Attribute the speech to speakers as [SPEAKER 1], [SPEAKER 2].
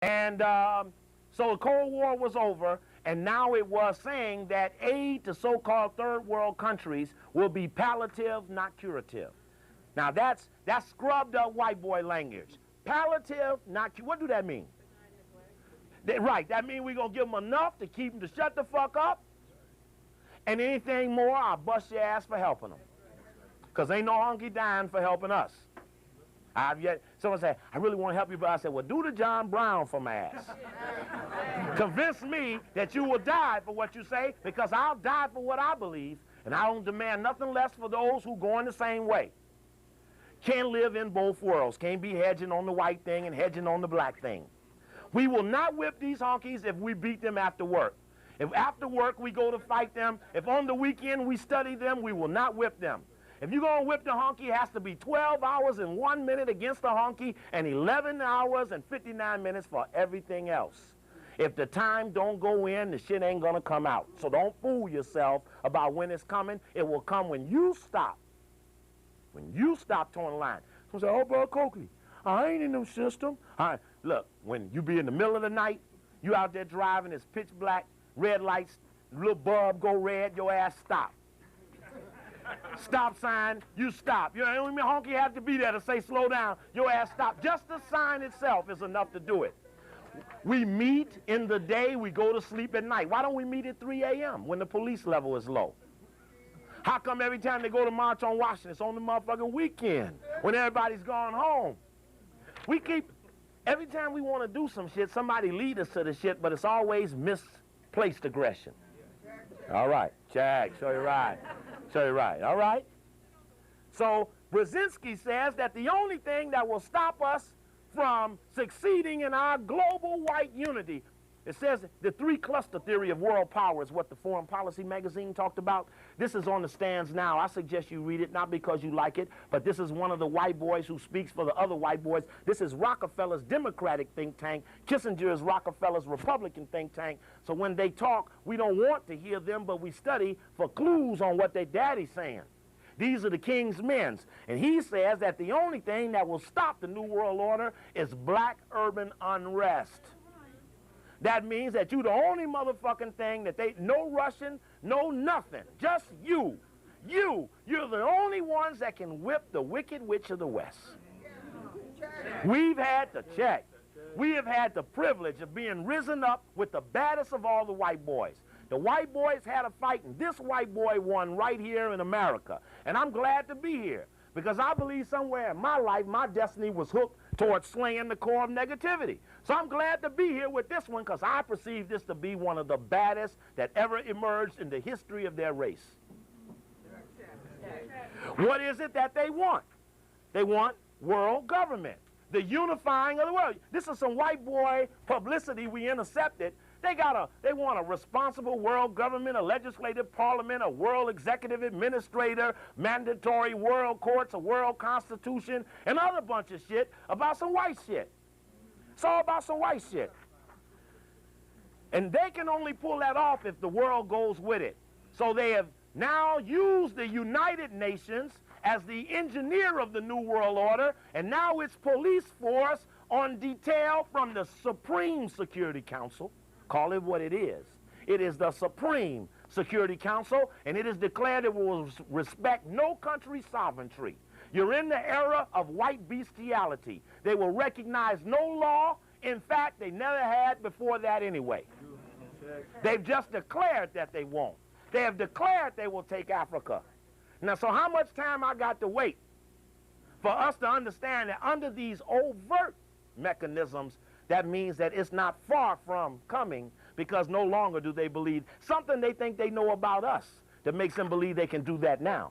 [SPEAKER 1] And so the Cold War was over, and now it was saying that aid to so-called third world countries will be palliative, not curative. Now that's scrubbed up white boy language. Palliative, not curative. What do that mean? Right, that means we're going to give them enough to keep them to shut the fuck up, and anything more, I'll bust your ass for helping them. Because ain't no honky dying for helping us. Someone said, I really want to help you, but I said, well, do the John Brown for my ass. Convince me that you will die for what you say, because I'll die for what I believe, and I don't demand nothing less for those who go in the same way. Can't live in both worlds. Can't be hedging on the white thing and hedging on the black thing. We will not whip these honkies if we beat them after work. If after work we go to fight them, if on the weekend we study them, we will not whip them. If you're going to whip the honky, it has to be 12 hours and 1 minute against the honky and 11 hours and 59 minutes for everything else. If the time don't go in, the shit ain't going to come out. So don't fool yourself about when it's coming. It will come when you stop. When you stop towing the line. So say, oh, bro, Coakley, I ain't in no system. Look, when you be in the middle of the night, you out there driving, it's pitch black, red lights, little bulb go red, your ass stop. Stop sign, you stop. You know, only honky have to be there to say slow down, your ass stop. Just the sign itself is enough to do it. We meet in the day, we go to sleep at night. Why don't we meet at 3 a.m. when the police level is low? How come every time they go to March on Washington, it's on the motherfucking weekend when everybody's gone home? Every time we want to do some shit, somebody lead us to the shit, but it's always misplaced aggression. All right, check, show you right. Show you right, all right? So Brzezinski says that the only thing that will stop us from succeeding in our global white unity, it says the three cluster theory of world power is what the Foreign Policy magazine talked about. This is on the stands now. I suggest you read it, not because you like it, but this is one of the white boys who speaks for the other white boys. This is Rockefeller's Democratic think tank. Kissinger is Rockefeller's Republican think tank. So when they talk, we don't want to hear them, but we study for clues on what their daddy's saying. These are the king's men. And he says that the only thing that will stop the New World Order is black urban unrest. That means that you the only motherfucking thing that no Russian, no nothing, just you. You're the only ones that can whip the wicked witch of the West. We've had to check. We have had the privilege of being risen up with the baddest of all the white boys. The white boys had a fight, and this white boy won right here in America. And I'm glad to be here, because I believe somewhere in my life, my destiny was hooked towards slaying the core of negativity. So I'm glad to be here with this one, because I perceive this to be one of the baddest that ever emerged in the history of their race. What is it that they want? They want world government, the unifying of the world. This is some white boy publicity we intercepted. They want a responsible world government, a legislative parliament, a world executive administrator, mandatory world courts, a world constitution, and other bunch of shit about some white shit. It's all about some white shit. And they can only pull that off if the world goes with it. So they have now used the United Nations as the engineer of the New World Order, and now its police force on detail from the Supreme Security Council. Call it what it is. It is the Supreme Security Council, and it is declared it will respect no country's sovereignty. You're in the era of white bestiality. They will recognize no law. In fact, they never had before that anyway. They've just declared that they won't. They have declared they will take Africa. Now, so how much time I got to wait for us to understand that under these overt mechanisms, that means that it's not far from coming, because no longer do they believe something they think they know about us that makes them believe they can do that now.